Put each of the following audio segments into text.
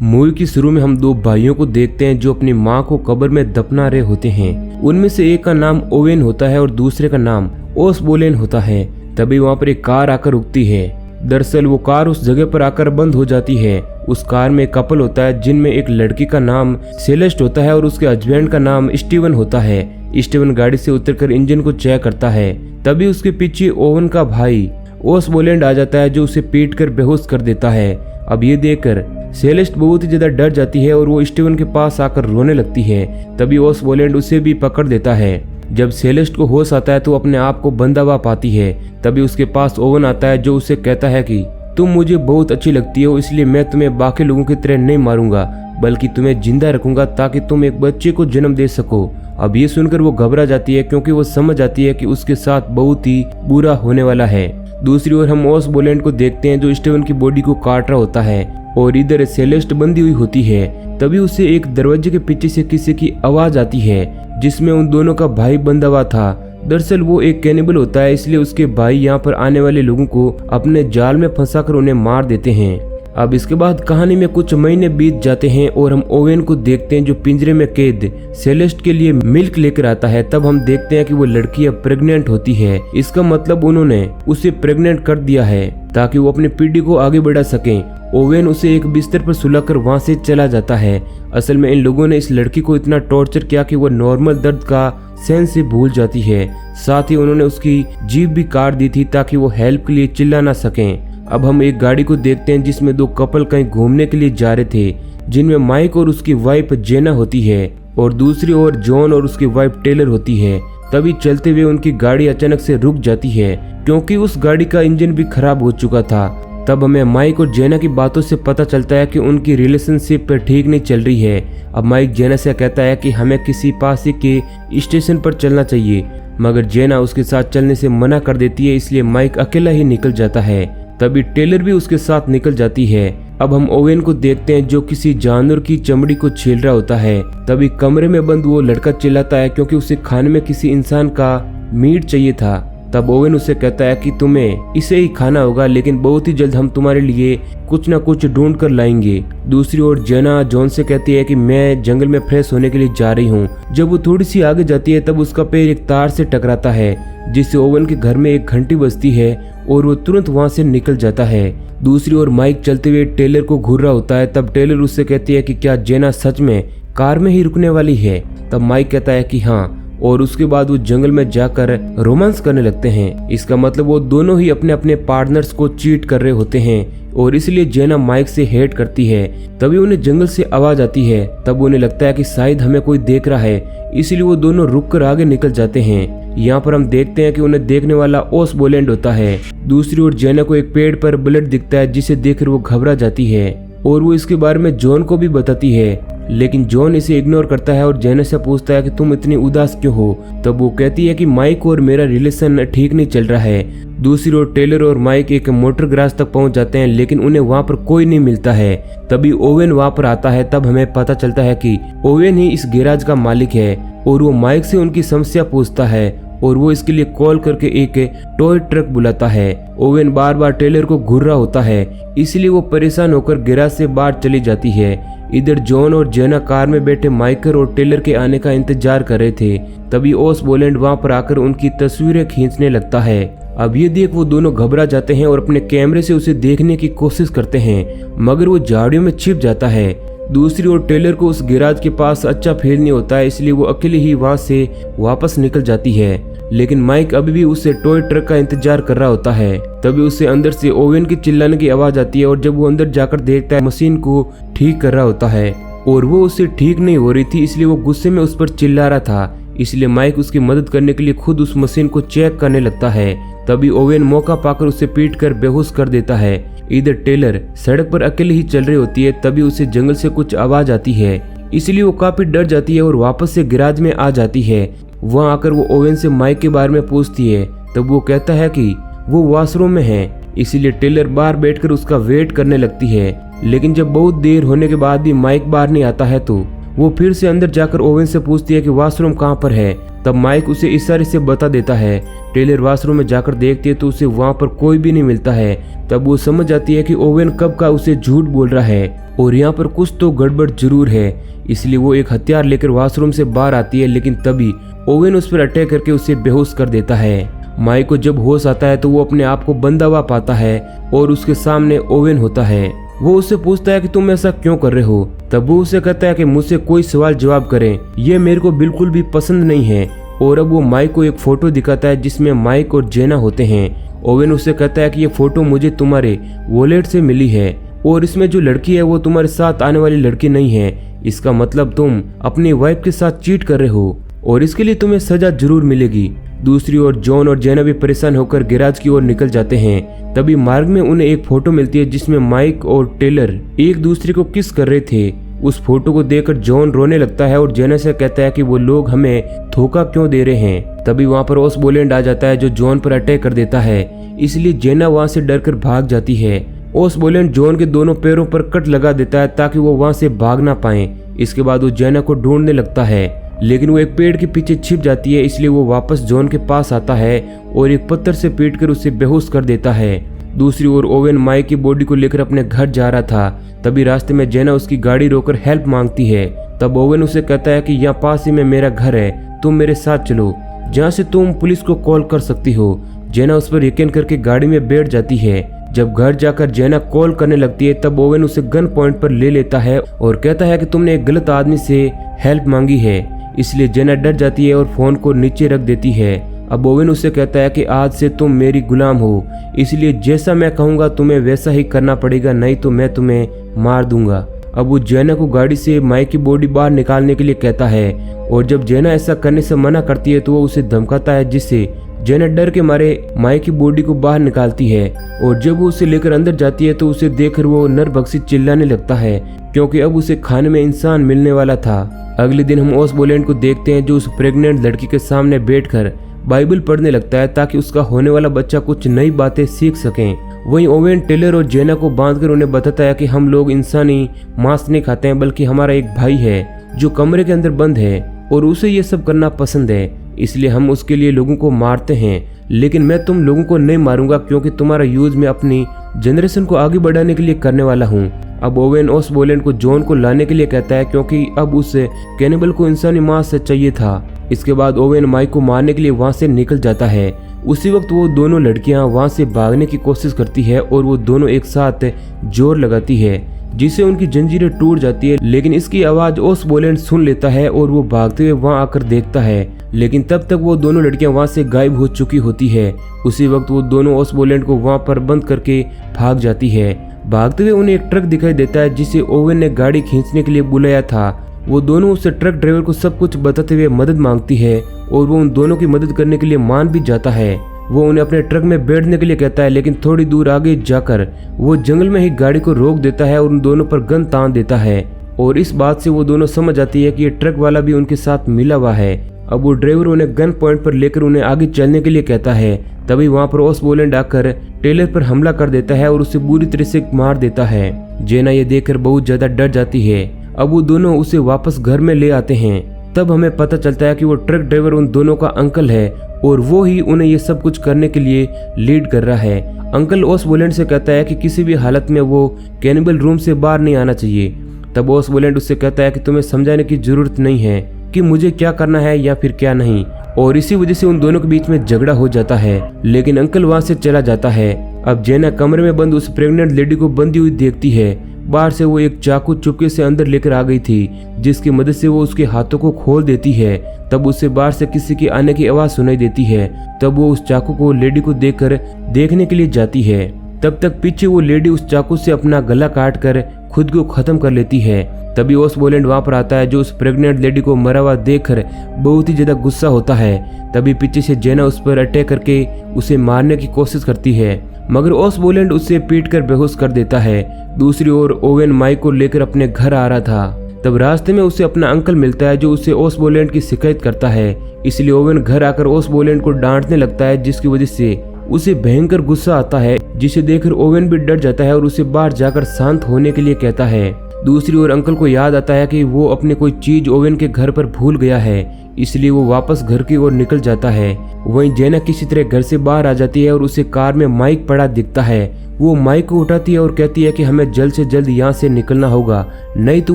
Movie की शुरू में हम दो भाइयों को देखते हैं जो अपनी माँ को कब्र में दफना रहे होते हैं। उनमें से एक का नाम ओवेन होता है और दूसरे का नाम ओसबोलेन होता है। तभी वहाँ पर एक कार आकर रुकती है। दरअसल वो कार उस जगह पर आकर बंद हो जाती है। उस कार में एक कपल होता है जिनमें एक लड़की का नाम सेलेस्ट होता है और उसके हस्बैंड का नाम स्टीवन होता है। स्टीवन गाड़ी से उतरकर इंजन को चेक करता है। तभी उसके पीछे ओवन का भाई ओसबोलेन आ जाता है जो उसे पीट कर बेहोश कर देता है। अब ये देखकर सेलेस्ट बहुत ही ज्यादा डर जाती है और वो स्टीवन के पास आकर रोने लगती है। तभी ओसबोलेन उसे भी पकड़ देता है। जब सेलेस्ट को होश आता है तो अपने आप को बंधा हुआ पाती है। तभी उसके पास ओवन आता है जो उसे कहता है कि तुम मुझे बहुत अच्छी लगती हो, इसलिए मैं तुम्हें बाकी लोगों की तरह नहीं मारूंगा बल्कि तुम्हें जिंदा रखूंगा ताकि तुम एक बच्चे को जन्म दे सको। अब ये सुनकर वो घबरा जाती है क्योंकि वो समझ जाती है कि उसके साथ बहुत ही बुरा होने वाला है। दूसरी ओर हम ओसबोलेन को देखते हैं जो स्टीवन की बॉडी को काट रहा होता है और इधर सेलेस्ट बंधी हुई होती है। तभी उसे एक दरवाजे के पीछे से किसी की आवाज आती है जिसमें उन दोनों का भाई बंधा हुआ था। दरअसल वो एक कैनिबल होता है, इसलिए उसके भाई यहाँ पर आने वाले लोगों को अपने जाल में फंसाकर उन्हें मार देते हैं। अब इसके बाद कहानी में कुछ महीने बीत जाते हैं और हम ओवेन को देखते हैं जो पिंजरे में कैद सेलेस्ट के लिए मिल्क लेकर आता है। तब हम देखते हैं कि वो लड़की अब प्रेग्नेंट होती है। इसका मतलब उन्होंने उसे प्रेग्नेंट कर दिया है ताकि वो अपनी पीढ़ी को आगे बढ़ा सकें। ओवेन उसे एक बिस्तर पर सुलाकर वहां से चला जाता है। असल में इन लोगों ने इस लड़की को इतना टॉर्चर किया कि वो नॉर्मल दर्द का सेंस से भूल जाती है। साथ ही उन्होंने उसकी जीभ भी काट दी थी ताकि वो हेल्प के लिए चिल्ला ना सकें। अब हम एक गाड़ी को देखते हैं जिसमें दो कपल कहीं घूमने के लिए जा रहे थे, जिनमें माइक और उसकी वाइफ जेना होती है और दूसरी ओर जॉन और उसकी वाइफ टेलर होती है। तभी चलते हुए उनकी गाड़ी अचानक से रुक जाती है क्योंकि उस गाड़ी का इंजन भी खराब हो चुका था। तब हमें माइक और जेना की बातों से पता चलता है कि उनकी रिलेशनशिप ठीक नहीं चल रही है। अब माइक जेना से कहता है कि हमें किसी पास के स्टेशन पर चलना चाहिए, मगर जेना उसके साथ चलने से मना कर देती है, इसलिए माइक अकेला ही निकल जाता है। तभी टेलर भी उसके साथ निकल जाती है। अब हम ओवेन को देखते हैं जो किसी जानवर की चमड़ी को छील रहा होता है। तभी कमरे में बंद वो लड़का चिल्लाता है क्योंकि उसे खाने में किसी इंसान का मीट चाहिए था। तब ओवेन उसे कहता है कि तुम्हें इसे ही खाना होगा, लेकिन बहुत ही जल्द हम तुम्हारे लिए कुछ ना कुछ ढूंढ कर लाएंगे। दूसरी ओर जेना जॉन से कहती है कि मैं जंगल में फ्रेश होने के लिए जा रही हूँ। जब वो थोड़ी सी आगे जाती है तब उसका पैर एक तार से टकराता है जिससे ओवेन के घर में एक घंटी बजती है और वो तुरंत वहां से निकल जाता है। दूसरी ओर माइक चलते हुए टेलर को घूर रहा होता है। तब टेलर उससे कहती है कि क्या जेना सच में कार में ही रुकने वाली है। तब माइक कहता है कि हाँ, और उसके बाद वो जंगल में जाकर रोमांस करने लगते हैं। इसका मतलब वो दोनों ही अपने अपने पार्टनर्स को चीट कर रहे होते हैं और इसलिए जेना माइक से हेट करती है। तभी उन्हें जंगल से आवाज आती है। तब उन्हें लगता है कि शायद हमें कोई देख रहा है, इसलिए वो दोनों रुककर आगे निकल जाते हैं। यहाँ पर हम देखते हैं कि उन्हें देखने वाला ओसबोलेन होता है। दूसरी ओर जेना को एक पेड़ पर ब्लड दिखता है जिसे देखकर वो घबरा जाती है और वो इसके बारे में जॉन को भी बताती है, लेकिन जॉन इसे इग्नोर करता है और जेना से पूछता है कि तुम इतनी उदास क्यों हो। तब वो कहती है कि माइक और मेरा रिलेशन ठीक नहीं चल रहा है। दूसरी ओर टेलर और माइक एक मोटर गैराज तक पहुंच जाते हैं, लेकिन उन्हें वहां पर कोई नहीं मिलता है। तभी ओवेन वहां पर आता है। तब हमें पता चलता है कि ओवेन ही इस गैराज का मालिक है और वो माइक से उनकी समस्या पूछता है और वो इसके लिए कॉल करके एक टॉय ट्रक बुलाता है। ओवेन बार बार टेलर को घूर रहा होता है, इसलिए वो परेशान होकर गैराज से बाहर चली जाती है। इधर जॉन और जेना कार में बैठे माइकल और टेलर के आने का इंतजार कर रहे थे। तभी ओसबोलेन वहां पर आकर उनकी तस्वीरें खींचने लगता है। अब ये देख वो दोनों घबरा जाते हैं और अपने कैमरे से उसे देखने की कोशिश करते हैं, मगर वो झाड़ियों में छिप जाता है। दूसरी ओर टेलर को उस गैराज के पास अच्छा फील नहीं होता है, इसलिए वो अकेले ही वहां से वापस निकल जाती है। लेकिन माइक अभी भी उसे टॉय ट्रक का इंतजार कर रहा होता है। तभी उसे अंदर से ओवेन की चिल्लाने की आवाज आती है और जब वो अंदर जाकर देखता है मशीन को ठीक कर रहा होता है और वो उससे ठीक नहीं हो रही थी, इसलिए वो गुस्से में उस पर चिल्ला रहा था। इसलिए माइक उसकी मदद करने के लिए खुद उस मशीन को चेक करने लगता है। तभी ओवेन मौका पाकर उसे पीट कर बेहोश कर देता है। इधर टेलर सड़क पर अकेले ही चल रही होती है। तभी उसे जंगल से कुछ आवाज आती है, इसलिए वो काफी डर जाती है और वापस से गैराज में आ जाती है। वहां आकर वो ओवेन से माइक के बारे में पूछती है। तब वो कहता है कि वो वॉशरूम में है, इसीलिए टेलर बाहर बैठकर उसका वेट करने लगती है। लेकिन जब बहुत देर होने के बाद भी माइक बाहर नहीं आता है तो वो फिर से अंदर जाकर ओवेन से पूछती है कि वॉशरूम कहाँ पर है। तब माइक उसे इशारे से बता देता है। टेलर वॉशरूम में जाकर देखती है तो उसे वहाँ पर कोई भी नहीं मिलता है। तब वो समझ जाती है कि ओवेन कब का उसे झूठ बोल रहा है और यहाँ पर कुछ तो गड़बड़ जरूर है। इसलिए वो एक हथियार लेकर वॉशरूम से बाहर आती है, लेकिन तभी ओवेन उस पर अटैक करके उसे बेहोश कर देता है। माइक को जब होश आता है तो वो अपने आप को बंधा हुआ पाता है और उसके सामने ओवेन होता है। वो उससे पूछता है कि तुम ऐसा क्यों कर रहे हो। तब वो उसे कहता है कि मुझसे कोई सवाल जवाब करें, ये मेरे को बिल्कुल भी पसंद नहीं है। और अब वो माइक को एक फोटो दिखाता है जिसमें माइक और जेना होते हैं। ओवेन उससे कहता है कि ये फोटो मुझे तुम्हारे वॉलेट से मिली है और इसमें जो लड़की है वो तुम्हारे साथ आने वाली लड़की नहीं है। इसका मतलब तुम अपनी वाइफ के साथ चीट कर रहे हो और इसके लिए तुम्हें सजा जरूर मिलेगी। दूसरी ओर जॉन और जेना भी परेशान होकर गैराज की ओर निकल जाते हैं। तभी मार्ग में उन्हें एक फोटो मिलती है जिसमें माइक और टेलर एक दूसरे को किस कर रहे थे। उस फोटो को देखकर जॉन रोने लगता है और जेना से कहता है कि वो लोग हमें धोखा क्यों दे रहे हैं। तभी वहाँ पर ओसबोलैंड आ जाता है जो जॉन पर अटैक कर देता है। इसलिए जेना वहाँ से डरकर भाग जाती है। ओसबोलैंड जॉन के दोनों पैरों पर कट लगा देता है ताकि वो वहाँ से भाग ना पाए। इसके बाद वो जेना को ढूंढने लगता है, लेकिन वो एक पेड़ के पीछे छिप जाती है। इसलिए वो वापस जॉन के पास आता है और एक पत्थर से पीटकर उसे बेहोश कर देता है। दूसरी ओर ओवेन माइक की बॉडी को लेकर अपने घर जा रहा था। तभी रास्ते में जेना उसकी गाड़ी रोककर हेल्प मांगती है। तब ओवेन उसे कहता है कि यहाँ पास ही में मेरा घर है, तुम मेरे साथ चलो, जहाँ से तुम पुलिस को कॉल कर सकती हो। जेना उस पर यकीन करके गाड़ी में बैठ जाती है। जब घर जाकर जेना कॉल करने लगती है तब ओवेन उसे गन पॉइंट पर ले लेता है और कहता है कि तुमने एक गलत आदमी से हेल्प मांगी है। इसलिए जेना डर जाती है और फोन को नीचे रख देती है। अब ओवेन उससे कहता है कि आज से तुम मेरी गुलाम हो, इसलिए जैसा मैं कहूँगा तुम्हें वैसा ही करना पड़ेगा, नहीं तो मैं तुम्हें मार दूंगा। अब वो जेना को गाड़ी से माइक की बॉडी बाहर निकालने के लिए कहता है और जब जेना ऐसा करने से मना करती है तो वो उसे धमकाता है, जिससे जेना डर के मारे माइक की बॉडी को बाहर निकालती है। और जब वो उसे लेकर अंदर जाती है तो उसे देखकर वो नरभक्षी चिल्लाने लगता है, क्योंकि अब उसे खाने में इंसान मिलने वाला था। अगले दिन हम ओसबोलैंड को देखते हैं जो उस प्रेग्नेंट लड़की के सामने बैठकर बाइबल पढ़ने लगता है ताकि उसका होने वाला बच्चा कुछ नई बातें सीख सकें। वहीं ओवेन टेलर और जेना को बांधकर उन्हें बताता है कि हम लोग इंसानी मांस नहीं खाते हैं, बल्कि हमारा एक भाई है जो कमरे के अंदर बंद है और उसे ये सब करना पसंद है, इसलिए हम उसके लिए लोगों को मारते हैं। लेकिन मैं तुम लोगों को नहीं मारूंगा, क्योंकि तुम्हारा यूज मैं अपनी जनरेशन को आगे बढ़ाने के लिए करने वाला हूँ। अब ओवेन ओसबोलैंड को जॉन को लाने के लिए कहता है, क्योंकि अब उस कैनिबल को इंसानी मांस से चाहिए था। इसके बाद ओवेन माइक को मारने के लिए वहां से निकल जाता है। उसी वक्त वो दोनों लड़कियां वहां से भागने की कोशिश करती है और वो दोनों एक साथ जोर लगाती है, जिससे उनकी जंजीरें टूट जाती है। लेकिन इसकी आवाज ओसबोलैंड सुन लेता है और वो भागते हुए वहां आकर देखता है, लेकिन तब तक वो दोनों लड़कियां वहां से गायब हो चुकी होती है। उसी वक्त वो दोनों ओसबोलैंड को वहां पर बंद करके भाग जाती है। भागते हुए उन्हें एक ट्रक दिखाई देता है जिसे ओवेन ने गाड़ी खींचने के लिए बुलाया था। वो दोनों उस ट्रक ड्राइवर को सब कुछ बताते हुए मदद मांगती है और वो उन दोनों की मदद करने के लिए मान भी जाता है। वो उन्हें अपने ट्रक में बैठने के लिए कहता है, लेकिन थोड़ी दूर आगे जाकर वो जंगल में ही गाड़ी को रोक देता है और उन दोनों पर गन तान देता है। और इस बात से वो दोनों समझ जाती है कि ये ट्रक वाला भी उनके साथ मिला हुआ है। अब वो ड्राइवर उन्हें गन पॉइंट पर लेकर उन्हें आगे चलने के लिए कहता है। तभी वहाँ पर ओसबोलैंड आकर टेलर पर हमला कर देता है और उसे बुरी तरह से मार देता है। जेना ये देखकर बहुत ज्यादा डर जाती है। अब वो दोनों उसे वापस घर में ले आते हैं। तब हमें पता चलता है कि वो ट्रक ड्राइवर उन दोनों का अंकल है और वो ही उन्हें ये सब कुछ करने के लिए लीड कर रहा है। अंकल ओसबोलैंड से कहता है कि किसी भी हालत में वो कैनिबल रूम से बाहर नहीं आना चाहिए। तब ओसबोलैंड उससे कहता है कि तुम्हें समझाने की जरूरत नहीं है कि मुझे क्या करना है या फिर क्या नहीं। और इसी वजह से उन दोनों के बीच में झगड़ा हो जाता है, लेकिन अंकल वहां से चला जाता है। अब जेना कमरे में बंद उस प्रेग्नेंट लेडी को बंदी हुई देखती है। बाहर से वो एक चाकू चुपके से अंदर लेकर आ गई थी, जिसकी मदद से वो उसके हाथों को खोल देती है। तब उसे बाहर से किसी की आने की आवाज सुनाई देती है। तब वो उस चाकू को लेडी को देखकर देखने के लिए जाती है। तब तक पीछे वो लेडी उस चाकू से अपना गला काट कर खुद को खत्म कर लेती है। तभी ओसबोलैंड वहां पर आता है जो उस प्रेग्नेंट लेडी को मरा हुआ देखकर बहुत ही ज्यादा गुस्सा होता है। तभी पीछे से जेना उस पर अटैक करके उसे मारने की कोशिश करती है, मगर ओसबोलैंड उसे पीटकर बेहोश कर देता है। दूसरी ओर ओवेन माइक को लेकर अपने घर आ रहा था। तब रास्ते में उसे अपना अंकल मिलता है जो उसे ओसबोलैंड की शिकायत करता है। इसलिए ओवेन घर आकर ओसबोलैंड को डांटने लगता है, जिसकी वजह से उसे भयंकर गुस्सा आता है, जिसे देखकर ओवेन भी डर जाता है और उसे बाहर जाकर शांत होने के लिए कहता है। दूसरी ओर अंकल को याद आता है कि वो अपने कोई चीज ओवेन के घर पर भूल गया है, इसलिए वो वापस घर की ओर निकल जाता है। वहीं जेना किसी तरह घर से बाहर आ जाती है और उसे कार में माइक पड़ा दिखता है। वो माइक को उठाती है और कहती है कि हमें जल्द से जल्द यहाँ से निकलना होगा, नहीं तो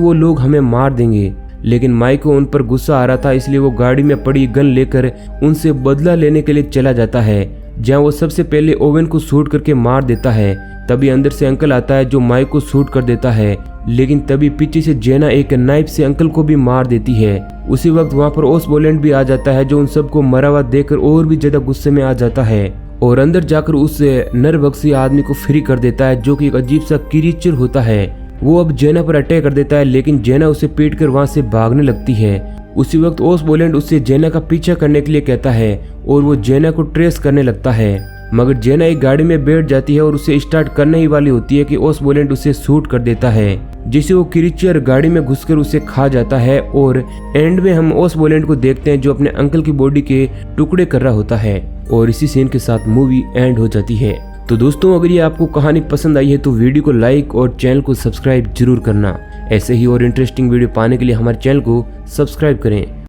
वो लोग हमें मार देंगे। लेकिन माइक को उन पर गुस्सा आ रहा था, इसलिए वो गाड़ी में पड़ी गन लेकर उनसे बदला लेने के लिए चला जाता है, जहाँ वो सबसे पहले ओवेन को शूट करके मार देता है। तभी अंदर से अंकल आता है जो माइक को शूट कर देता है, लेकिन तभी पीछे से जेना एक नाइफ से अंकल को भी मार देती है। उसी वक्त वहाँ पर ओसबोलेंड भी आ जाता है, जो उन सबको मरा हुआ देखकर और भी ज्यादा गुस्से में आ जाता है और अंदर जाकर उस नरभक्षी आदमी को फ्री कर देता है, जो कि एक अजीब सा क्रीचर होता है। वो अब जेना पर अटैक कर देता है, लेकिन जेना उसे पीट कर वहाँ से भागने लगती है। उसी वक्त ओसबोलेंड उससे जेना का पीछा करने के लिए कहता है और वो जेना को ट्रेस करने लगता है, मगर जेना एक गाड़ी में बैठ जाती है और उसे स्टार्ट करने ही वाली होती है कि ओसबोलेंड उसे शूट कर देता है, जिसे वो क्रीचर गाड़ी में घुसकर उसे खा जाता है। और एंड में हम ओसबोलेंड को देखते हैं जो अपने अंकल की बॉडी के टुकड़े कर रहा होता है और इसी सीन के साथ मूवी एंड हो जाती है। तो दोस्तों, अगर ये आपको कहानी पसंद आई है तो वीडियो को लाइक और चैनल को सब्सक्राइब जरूर करना। ऐसे ही और इंटरेस्टिंग वीडियो पाने के लिए हमारे चैनल को सब्सक्राइब करें।